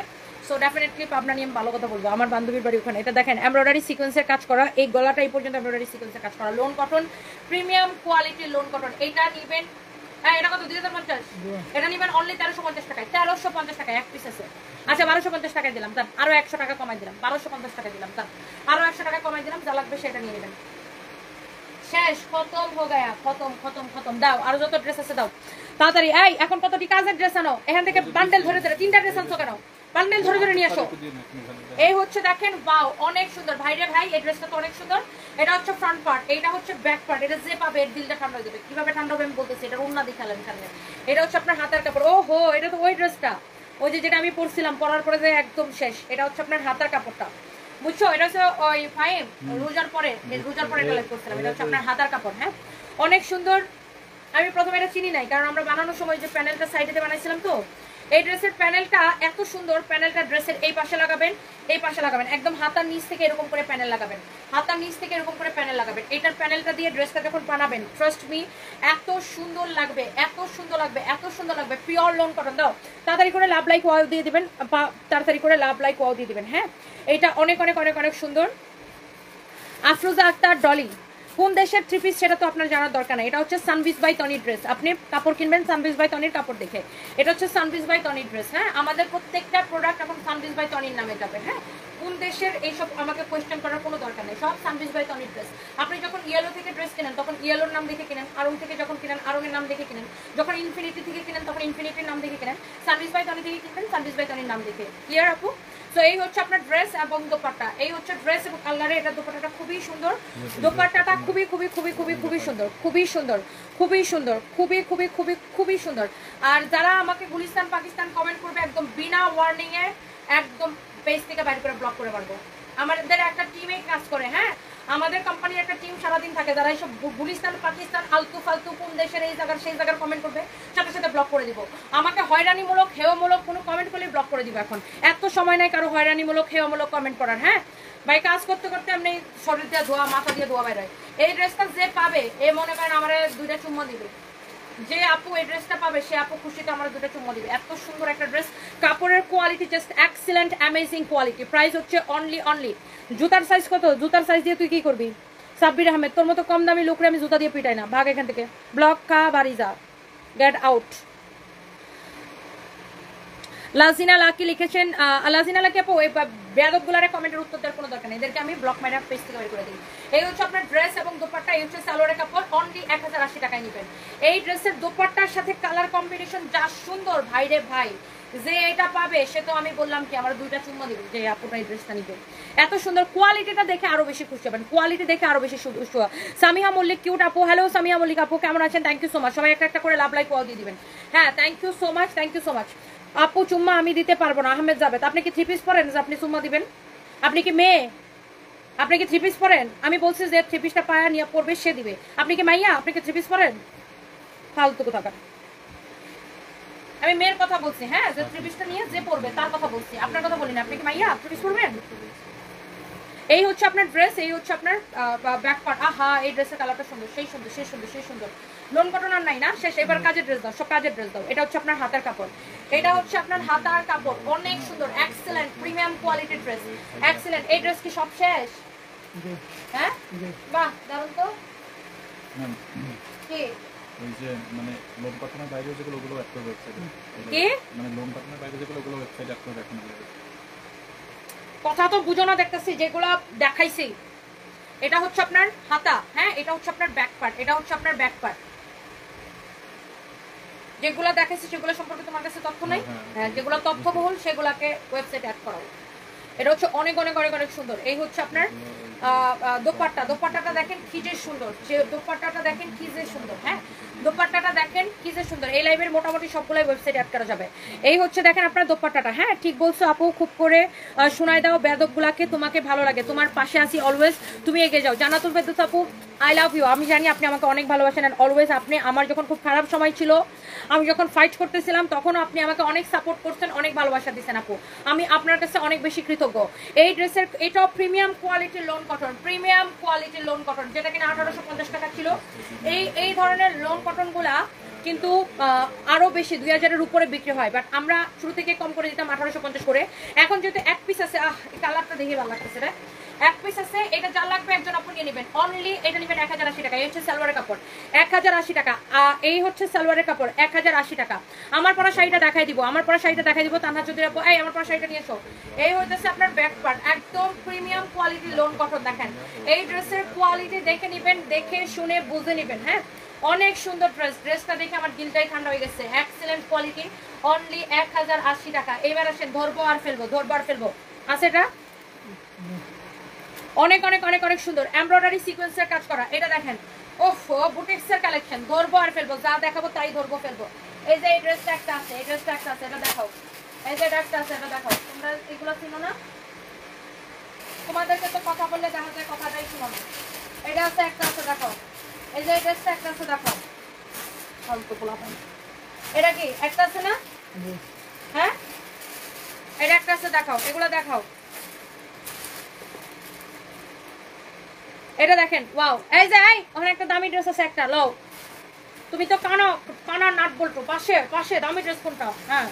সো ডেফিনেটলি পাবনা নিয়ে আমি ভালো কথা বলবো। আমার বান্ধবীর বাড়ি ওখানে। এটা দেখেন এমব্রয়ডারি সিকোয়েন্সের কাজ করা, এই গলাটা এই পর্যন্ত এমব্রয়ডারি সিকোয়েন্সের কাজ করা, লোন কটন, প্রিমিয়াম কোয়ালিটির লোন কটন। এটা নিবেন, হ্যাঁ এটা কত 2050, এটা নিবেন অনলি 1350 টাকায়। 1350 টাকায় এক পিস আছে। আচ্ছা 1250 টাকায় দিলাম, তার আরো 100 টাকা কমাই দিলাম, 1250 টাকা দিলাম, তার আরো 100 টাকা কমাই দিলাম। যা লাগবে সেটা নিয়ে নেবেন। শেষ, খতম হো গায়া, খতম খতম খতম। দাও আরো যত ড্রেস আছে দাও তাড়াতাড়ি। এই এখন কতটি কাজের ড্রেস আনো, এখান থেকে বান্ডেল ধরে ধরে 3টা ড্রেস আনছো কেন? বান্ডেল ধরে ধরে নিয়ে আসো। এই হচ্ছে দেখেন ওয়াও অনেক সুন্দর ভাইরে ভাই, এই ড্রেসটা তো অনেক সুন্দর। এটা হচ্ছে ফ্রন্ট পার্ট, এইটা হচ্ছে ব্যাক পার্ট। এটা যে পাবে এর দিলটা ঠান্ডা হয়ে যাবে। কিভাবে ঠান্ডা হবে আমি বলতেছি, এটা ওন্না দেখালাম এখানে। এটা হচ্ছে আপনার হাতার কাপড়। ও হো, এটা তো ওই ড্রেসটা, ওই যে যেটা আমি পরছিলাম, পরার পরে যে একদম শেষ। এটা হচ্ছে আপনার হাতার কাপড়টা, বুঝছো? এটা হচ্ছে ওই ফাইম রোজার পরে এটা লাইক করছিলাম। এটা হচ্ছে আপনার হাতার কাপড়, হ্যাঁ অনেক সুন্দর। আমি প্রথমে এটা চিনি নাই, কারণ আমরা বানানোর সময় যে প্যানেলটা সাইডে বানাইছিলাম, তো এই ড্রেসের প্যানেলটা এত সুন্দর। প্যানেলটা ড্রেসের এই পাশে লাগাবেন, এই পাশে লাগাবেন, একদম হাতার নিচ থেকে এরকম করে প্যানেল লাগাবেন, হাতার নিচ থেকে এরকম করে প্যানেল লাগাবেন। এটার প্যানেলটা দিয়ে ড্রেসটা যখন বানাবেন, ট্রাস্ট মি এত সুন্দর লাগবে, এত সুন্দর লাগবে, এত সুন্দর লাগবে। Pure loan cotton. দাও তাড়াতাড়ি করে লাভ লাইক ওয়াও দিয়ে দিবেন, তাড়াতাড়ি করে লাভ লাইক ওয়াও দিয়ে দিবেন। হ্যাঁ এটা অনেক অনেক অনেক অনেক সুন্দর। আফরোজা আক্তার ডলি, কোন দেশের থ্রি পিস সেটা তো আপনার জানার দরকার নেই। এটা হচ্ছে সানবিজ বাই টনি ড্রেস। আপনি কাপড় কিনবেন সানবিজ বাই টনির কাপড় দেখে। এটা হচ্ছে সানবিজ বাই টনি ড্রেস। হ্যাঁ আমাদের প্রত্যেকটা প্রোডাক্ট এখন সানবিজ বাই টনির নামে যাবে। হ্যাঁ কোন দেশের এইসব আমাকে কোয়েশ্চেন করার কোনো দরকার নেই, সব সানবিজ বাই টনির ড্রেস। আপনি যখন ইয়েলো থেকে ড্রেস কিনেন তখন ইয়েলোর নাম দেখে কিনেন, আরং থেকে যখন কিনেন আরঙের নাম দেখে কিনেন, যখন ইনফিনিটি থেকে কিনেন তখন ইনফিনিটির নাম দেখে কিনেন, সানবিজ বাই টনি থেকে কিনবেন সানবিজ বাই টনির নাম দেখে। ক্লিয়ার আপু? তো এই হচ্ছে আপনার ড্রেস এবং দোপাট্টা। এই হচ্ছে ড্রেস এবং কালারে এটা দোপাট্টাটা খুবই সুন্দর। দোপাট্টাটা খুবই খুবই খুবই খুবই খুবই সুন্দর, খুবই সুন্দর, খুবই সুন্দর, খুবই খুবই খুবই খুবই সুন্দর। আর যারা আমাকে গুলিস্তান পাকিস্তান কমেন্ট করবে একদম বিনা ওয়ার্নিং এ একদম পেজ থেকে বাইরে করে ব্লক করে পারবো। আমাদের একটা টিমে কাজ করে। হ্যাঁ আমাদের কোম্পানির একটা টিম সারাদিন থাকে, যারা এইসব গুলিস্তান পাকিস্তান আলতু ফালতু কোন দেশের এই জায়গার সেই জায়গার কমেন্ট করবে, সাথে সাথে ব্লক করে দিব। আমাকে হয়রানিমূলক হেয়মূলক কোনো কমেন্ট করলে ব্লক করে দিব। এখন এত সময় নাই কারো হয়রানিমূলক হেয়মূলক কমেন্ট করার। হ্যাঁ ভাই কাজ করতে করতে এমনি শরীর দিয়ে ধোয়া, মাথা দিয়ে ধোয়া বেরোয়। এই ড্রেসটা যে পাবে এ মনে করেন আমার 2টা চুম্মা দিবে। যে আপু এই ড্রেসটা পাবে সে আপু খুশিতে আমার 2টা চুম্মা দিবে। এত সুন্দর একটা ড্রেস, কাপড়ের quality just excellent, amazing quality. Price হচ্ছে অনলি। জুতার সাইজ কত? জুতার সাইজ দিয়ে তুই কি করবি? সাব্বির আহমেদ, তোর মতো কম দামি লোকরে আমি জুতা দিয়ে পিটাই না, ভাগ এখান থেকে, ব্লক কা বাড়ি যা, গেট আউট। লাজিনা লাকি লিখেছেন, লাজিনা লাকি আপু বেয়াদবগুলারে কমেন্টের উত্তর দেওয়ার কোনো দরকার নেই, এদেরকে আমি ব্লক মাইনার পেজ থেকে বের করে দিই। এই হচ্ছে আপনার ড্রেস এবং দোপাট্টা, এই হচ্ছে সালোয়ারের কাপড়, অনলি 1080 টাকায় নেবেন। এই ড্রেসের দোপাট্টার সাথে কালার কম্বিনেশন যা সুন্দর ভাই রে ভাই, যে এটা পাবে সে তো আমি বললাম কি আমার 2টা চুম্মা দিবে যে আপুটা এই ড্রেসটা নিবে। এত সুন্দর কোয়ালিটিটা দেখে আরো বেশি খুশি হবেন, কোয়ালিটি দেখে আরো বেশি খুশি হওয়া। সামিহা মল্লিক কিউট আপু, হ্যালো সামিহা মল্লিক আপু কেমন আছেন? থ্যাংক ইউ সো মাচ, সবাই একটা একটা করে লাভ লাইক ওয়াও দিয়ে দিবেন। হ্যাঁ thank you so much, thank you so much. আপু চুম্মা আমি দিতে পারবো না, আহমেদ জাবেদ আপনি কি 3 পিস পরেন যে আপনি চুম্মা দিবেন? আপনি কি মেয়ে? আপনি কি 3 পিস পরেন? আমি বলছি যে 3 পিসটা পায়া নিয়ে পড়বে সে দিবে। আপনি কি মাইয়া? আপনি কি 3 পিস পরেন? ফালতু কথা, আমি মেয়ের কথা বলছি। হ্যাঁ যে 3 পিসটা নিয়ে যে পড়বে তার কথা বলছি, আপনার কথা বলিনি। আপনি কি মাইয়া 3 পিস পরবেন? এই হচ্ছে আপনার ড্রেস, এই হচ্ছে আপনার ব্যাক পার্ট। আহা এই ড্রেসের কালারটা সুন্দর, সেই সুন্দর সেই সুন্দর সেই সুন্দর। লোন কটন আর নাই না, শেষ। এবার কাজের ড্রেস দাও, সব কাজের ড্রেস দাও। এটা হচ্ছে আপনার হাতার কাপড়, এটা হচ্ছে আপনার হাতার কাপড়, অনেক সুন্দর, এক্সেলেন্ট প্রিমিয়াম কোয়ালিটির ড্রেস, এক্সেলেন্ট। এই ড্রেস কি সব শেষ? হ্যাঁ বাহ দারুণ তো। কি ওই যে মানে লোন পাঠানোর বাইরে যেগুলো ওগুলো একটা ওয়েবসাইটে, কি মানে লোন পাঠানোর বাইরে যেগুলো ওগুলো ওয়েবসাইটে একটা দেখানো যাবে। কথা তো বুঝো না দেখতেছি, যেগুলো দেখাইছি। এটা হচ্ছে আপনার হাতা, হ্যাঁ এটা হচ্ছে আপনার ব্যাক পার্ট, এটা হচ্ছে আপনার ব্যাক পার্ট। যেগুলো দেখাইছি সেগুলো সম্পর্কে তোমার কাছে তথ্য নাই? হ্যাঁ যেগুলো তথ্যবহুল সেগুলোকে ওয়েবসাইটে অ্যাড করাও। এটা হচ্ছে অনেক অনেক অনেক অনেক সুন্দর। এই হচ্ছে আপনার দোপাট্টা, দোপাট্টাটা দেখেন কি যে সুন্দর, যে দোপাট্টাটা দেখেন কি যে সুন্দর। হ্যাঁ দোপাট্টাটা দেখেন কি যে সুন্দর। এই লাইভের মোটামুটি সবগুলাই ওয়েবসাইটে অ্যাড করা যাবে। এই হচ্ছে দেখেন আপনার দোপাট্টাটা। হ্যাঁ ঠিক বলছো আপু, খুব করে শোনায় দাও বেয়াদবগুলাকে, তোমাকে ভালো লাগে, তোমার পাশে আছি অলওয়েজ, তুমি এগিয়ে যাও। জান্নাতুল ফেরদৌস আপু আই লাভ ইউ, আমি জানি আপনি আমাকে অনেক ভালোবাসেন এন্ড অলওয়েজ। আপনি আমার যখন খুব খারাপ সময় ছিল, আমি যখন ফাইট করতেছিলাম, তখনও আপনি আমাকে অনেক সাপোর্ট করছেন, অনেক ভালোবাসা দিচ্ছেন আপু, আমি আপনার কাছে অনেক বেশি কৃতজ্ঞ। এই ড্রেসের এটাও প্রিমিয়াম কোয়ালিটির লোন কটন, প্রিমিয়াম কোয়ালিটির লোন কটন, যেটা কিনা 1850 টাকা ছিল। এই ধরনের লোন কটনগুলা কিন্তু আরো বেশি 2000-এর উপরে বিক্রি হয়, বাট আমরা শুরু থেকে কম করে দিতাম 1850 করে। এখন যেহেতু এক পিস আছে, এই কালারটা দেখে ভালো লাগতেছে রে, এক পিস আছে, এটা যা লাগবে একজন আপনি নিয়ে নেবেন, অনলি এটা নেবেন 1080 টাকা। এই হচ্ছে সালোয়ারের কাপড় 1080 টাকা, এই হচ্ছে সালোয়ারের কাপড় 1080 টাকা। আমার পরা শাড়িটা দেখাই দিব, আমার পরা শাড়িটা দেখাই দিব। তানহা যদি আপু এই আমার পরা শাড়িটা নিয়ে এসো। এই হইতেছে আপনার ব্যাক পার্ট, একদম প্রিমিয়াম কোয়ালিটির লোন কটন। দেখেন এই ড্রেসের কোয়ালিটি দেখে নেবেন, দেখে শুনে বুঝে নেবেন। হ্যাঁ অনেক সুন্দর ড্রেস, ড্রেসটা দেখে আমার দিলটাই ঠান্ডা হয়ে গেছে। এক্সেলেন্ট কোয়ালিটি, অনলি 1080 টাকা। এবার আসেন ধরবো আর ফেলবো, ধরবো আর ফেলবো। আছে এটা অনেক অনেক অনেক অনেক সুন্দর এমব্রয়ডারি সিকোয়েন্সের কাজ করা। এটা দেখেন ওফ বুটিক্সের কালেকশন, ধরবো আর ফেলবো, যা দেখাবো তাই ধরবো ফেলবো। এই যে এই ড্রেসটা একটা আছে, এই ড্রেসটা একটা আছে, এটা দেখাও। এই যে এটা একটা আছে, এটা দেখাও। তোমরা এগুলো চিনো না? তোমাদেরকে তো কথা বললে দেখা যায় কথাটাই শুনো না। এটা আছে একটা আছে, দেখাও। এই যে এই ড্রেসটা একটা আছে, দেখাও। ফালতু পোলাপান। এটা কি একটা আছে না? হ্যাঁ এটা একটা আছে, দেখাও। এগুলো দেখাও। এটা দেখেন ওয়াও। এই যে এই ওখানে একটা দামি ড্রেস আছে, একটা লও। তুমি তো কানা নাট বলতো, পাশে পাশে দামি ড্রেস কোনটা? হ্যাঁ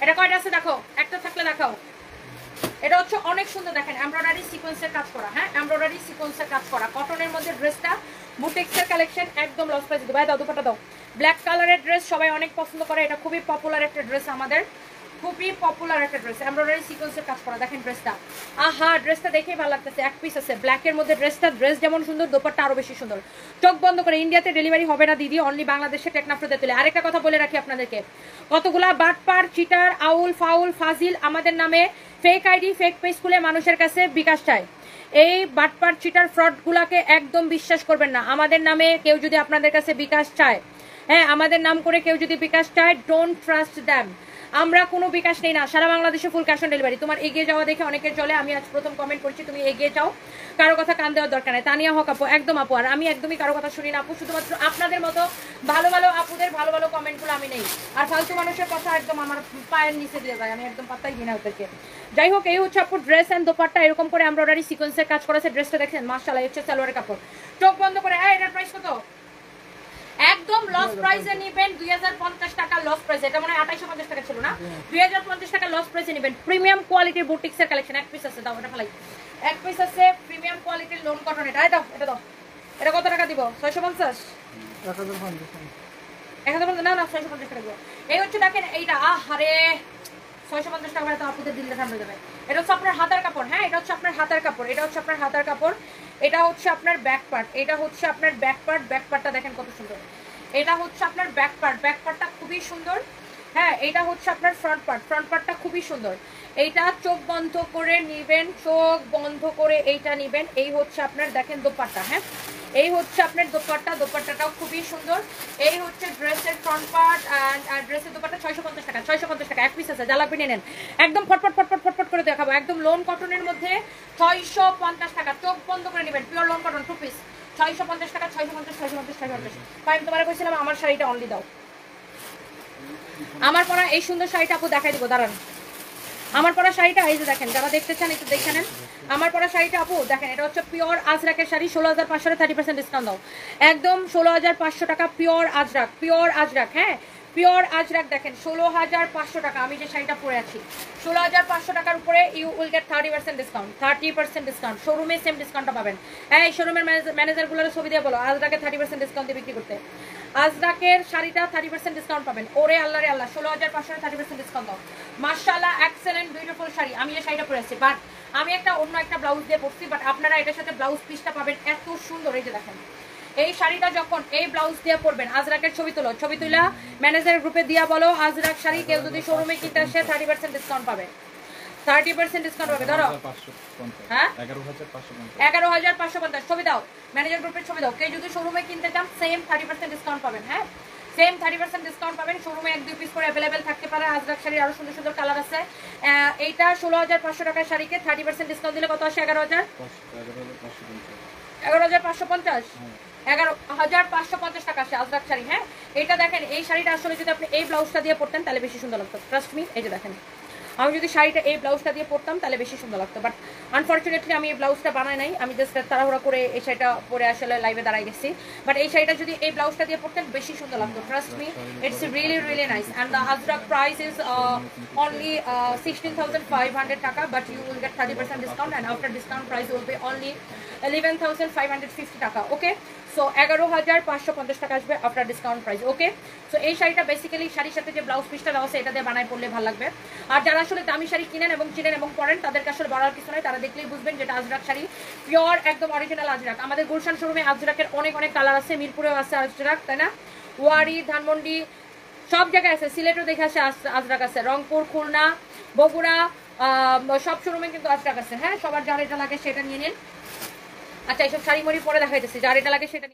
এটা কয়টা আছে দেখো, একটা থাকলে দেখাও। এটা হচ্ছে অনেক সুন্দর, দেখেন এমব্রয়ডারি সিকোয়েন্সের কাজ করা। হ্যাঁ এমব্রয়ডারি সিকোয়েন্সের কাজ করা কটনের মধ্যে ড্রেসটা, বুটিক্সের কালেকশন, একদম লস প্রাইস দিতে। ভাই দাও দুপাটা দাও। ব্ল্যাক কালারের ড্রেস সবাই অনেক পছন্দ করে, এটা খুবই পপুলার একটা ড্রেস, আমাদের খুবই পপুলার একটা ড্রেস, এমব্রয়ডারি সিকোয়েন্সের কাজ করা। দেখেন ড্রেসটা, আহা ড্রেসটা দেখেই ভালো লাগতেছে। এক পিস আছে ব্ল্যাকের মধ্যে ড্রেসটা, ড্রেস যেমন সুন্দর দোপাট্টা আরো বেশি সুন্দর। চোখ বন্ধ করে, ইন্ডিয়াতে ডেলিভারি হবে না দিদি, অনলি বাংলাদেশে টেকনাফতে তুলে। আরেকটা কথা বলে রাখি আপনাদেরকে, কতগুলা বাটপার চিটার আউল ফাউল ফাজিল আমাদের নামে ফেক আইডি ফেক পেজ খুলে মানুষের কাছে বিকাশ চায়। এই বাটপার চিটার ফ্রড গুলাকে একদম বিশ্বাস করবেন না। আমাদের নামে কেউ যদি আপনাদের কাছে বিকাশ চায়, হ্যাঁ আমাদের নাম করে কেউ যদি বিকাশ চায়, ডোন্ট ট্রাস্ট দ্যাম। আমরা কোনো বিকাশ নেই না, সারা বাংলাদেশে ফুল ক্যাশ অন ডেলিভারি। তোমার এগিয়ে যাওয়া দেখে অনেকের চলে, আমি আজ প্রথম কমেন্ট করছি, তুমি এগিয়ে যাও, কারো কথা কান দেওয়ার দরকার নেই। তানিয়া হক আপু একদম আপু, আর আমি একদমই কারো কথা শুনি না আপু, শুধুমাত্র আপনাদের মতো ভালো ভালো আপুদের ভালো ভালো কমেন্টগুলো আমি নেই। আর ফালতু মানুষের কথা একদম আমার পায়ের নিচে দিয়ে যায়, আমি একদম পাত্তাই দিই না ওদেরকে। যাই হোক এই হচ্ছে আপু ড্রেস অ্যান্ড দোপাট্টা, এরকম করে এমব্রয়ডারি সিকোয়েন্সের কাজ করেছে। ড্রেসটা দেখেন মাশাআল্লাহ, হচ্ছে সালোয়ারের কাপড়। চোখ বন্ধ করে, এটার প্রাইস কত? একদম লস প্রাইসে নেবেন, 2050 টাকা লস প্রাইস। এটা মনে হয় 2850 টাকা ছিল না, 2050 টাকা লস প্রাইসে নেবেন। প্রিমিয়াম কোয়ালিটির বুটিক্সের কালেকশন। এক পিস আছে, দাও এটা ফেলাই। এক পিস আছে প্রিমিয়াম কোয়ালিটির লোন কটন। এটা দাও, এটা দাও। এটা কত টাকা দিব? 650 1050 না না 650 টাকা দিব। এই হচ্ছে দেখেন এইটা, আহারে 650 টাকা তো আপুদের দিলটা ঠান্ডা হয়ে যাবে। এটা হচ্ছে আপনার হাতার কাপড়, হ্যাঁ এটা হচ্ছে আপনার হাতার কাপড়, এটা হচ্ছে আপনার হাতার কাপড়, এটা হচ্ছে আপনার ব্যাক পার্ট, এটা হচ্ছে আপনার ব্যাক পার্ট, ব্যাক পার্টটা দেখেন কত সুন্দর, এটা হচ্ছে আপনার ব্যাক পার্ট, ব্যাক পার্টটা খুবই সুন্দর, হ্যাঁ এটা হচ্ছে আপনার ফ্রন্ট পার্ট, ফ্রন্ট পার্টটা খুবই সুন্দর। এইটা চোখ বন্ধ করে নিবেন, চোখ বন্ধ করে এইটা নিবেন। এই হচ্ছে আপনার দেখেন দোপাট্টা, হ্যাঁ এই হচ্ছে আপনার দোপাট্টা, দোপাট্টাটাও খুবই সুন্দর। এই হচ্ছে ড্রেসের ফ্রন্ট পার্ট আর ড্রেসের দোপাট্টা 650 টাকা, 650 টাকা এক পিস আছে, যা লাগবে নিয়ে নেন। একদম ফটফট ফটফট ফটফট করে দেখাবো, একদম লোন কটনের মধ্যে 650 টাকা, চোখ বন্ধ করে নেবেন, পিওর লোন কটন 2 পিস 650 টাকা, 650 650 650। আমি তোমার কইছিলাম আমার শাড়িটা অনলি দাও, আমার পরা এই সুন্দর শাড়িটা আপু দেখাই দিব, দাঁড়ান আমার পরা শাড়িটা এই যে দেখেন, যারা দেখতে চান একটু দেখে নেন আমার পরা শাড়িটা আপু দেখেন, এটা হচ্ছে পিওর আজরাকের শাড়ি, 16500 30% ডিসকাউন্ট দাও, একদম 16500 টাকা পিওর আজরাক, পিওর আজরাক, হ্যাঁ পিওর আজরাক দেখেন 16500 টাকা। আমি যে শাড়িটা পরে আছি 16500 টাকার উপরে you will get 30% discount, 30% discount. শোরুমে সেম ডিসকাউন্টটা পাবেন। এই শোরুমের ম্যানেজারগুলোর ছবি দিয়ে বলো আজরাকে 30% ডিসকাউন্ট দিয়ে বিক্রি করতে, আজরাকের শাড়িটা 30% ডিসকাউন্ট পাবেন। ওরে আল্লাহ রে আল্লাহ, 16500 30% ডিসকাউন্ট দাও, মাশাআল্লাহ এক্সেলেন্ট বিউটিফুল শাড়ি। আমি এই শাড়িটা পরে আছি, বাট আমি একটা অন্য একটা ব্লাউজ দিয়ে পরছি, বাট আপনারা এটার সাথে ব্লাউজ পিসটা পাবেন এত সুন্দর। এই যে দেখেন এই শাড়িটা যখন এই ব্লাউজ দিয়ে পরবেন, আজরাকের ছবি তোলো, ছবি তুলা ম্যানেজারের গ্রুপে দিয়া বলো আজরাক শাড়ি কেউ যদি শোরুমে কিনতে আসে 30% ডিসকাউন্ট পাবে, 30% ডিসকাউন্ট পাবে। ধরো হ্যাঁ 11550 ছবি দাও, ম্যানেজার গ্রুপের ছবি দাও, কেউ যদি শোরুমে কিনতে চান সেম 30% ডিসকাউন্ট পাবেন, হ্যাঁ সেম 30% ডিসকাউন্ট পাবেন। শোরুমে 1-2 পিস করে অ্যাভেলেবেল থাকতে পারে। আজরাক শাড়ির আরো সুন্দর সুন্দর কালার আছে। এইটা 16500 টাকার শাড়িকে 30% ডিসকাউন্ট দিলে কত আসে? 11550, 11550 টাকা আসে আজরাক শাড়ি, হ্যাঁ এটা দেখেন এই শাড়িটা আসলে যদি আপনি এই ব্লাউজটা দিয়ে পরতেন তাহলে বেশি সুন্দর লাগতো, ট্রাস্ট মি। এই যে দেখেন আমি যদি শাড়িটা এই ব্লাউজটা দিয়ে পরতাম তাহলে বেশি সুন্দর লাগতো, বাট আনফর্চুনেটলি আমি এই ব্লাউজটা বানাই নাই, আমি জাস্ট তাড়াহুড়া করে এই শাড়িটা পরে আসলে লাইভে দাঁড়াই গেছি। বাট এই শাড়িটা যদি এই ব্লাউজটা দিয়ে পরতেন বেশি সুন্দর লাগতো, trust me it's really really nice. And the Azrak price is only 16,500 টাকা, but you will get 30% discount and after discount price will be only 11,550 টাকা। ওকে সো 11,550 টাকা আসবে after discount price. Okay so এই শাড়িটা বেসিক্যালি শাড়ির সাথে যে ব্লাউজ পিসটা দেওয়া আছে এটা দিয়ে বানায় পরলে ভালো লাগবে। আর যারা আসলে দামি শাড়ি কিনেন এবং চিনেন এবং পরেন তাদেরকে আসলে বলার কিছু নয়, তারা দেখলেই বুঝবেন যেটা আজরাক শাড়ি, পিওর একদম অরিজিনাল আজরাক। আমাদের গুলশান শোরুমে আজরাকের অনেক অনেক কালার আছে, মিরপুরেও আছে আজরাক, তাই না, ওয়ারি, ধানমন্ডি সব জায়গায় আছে, সিলেটও দেখে আসে আজরাক আছে, রংপুর, খুলনা, বগুড়া সব শোরুমে কিন্তু আজরাক আছে। হ্যাঁ সবার যার এটা লাগে সেটা নিয়ে নিন। আচ্ছা এইসব শাড়ি মরি পরে দেখাইতেছি, যার এটা লাগে সেটা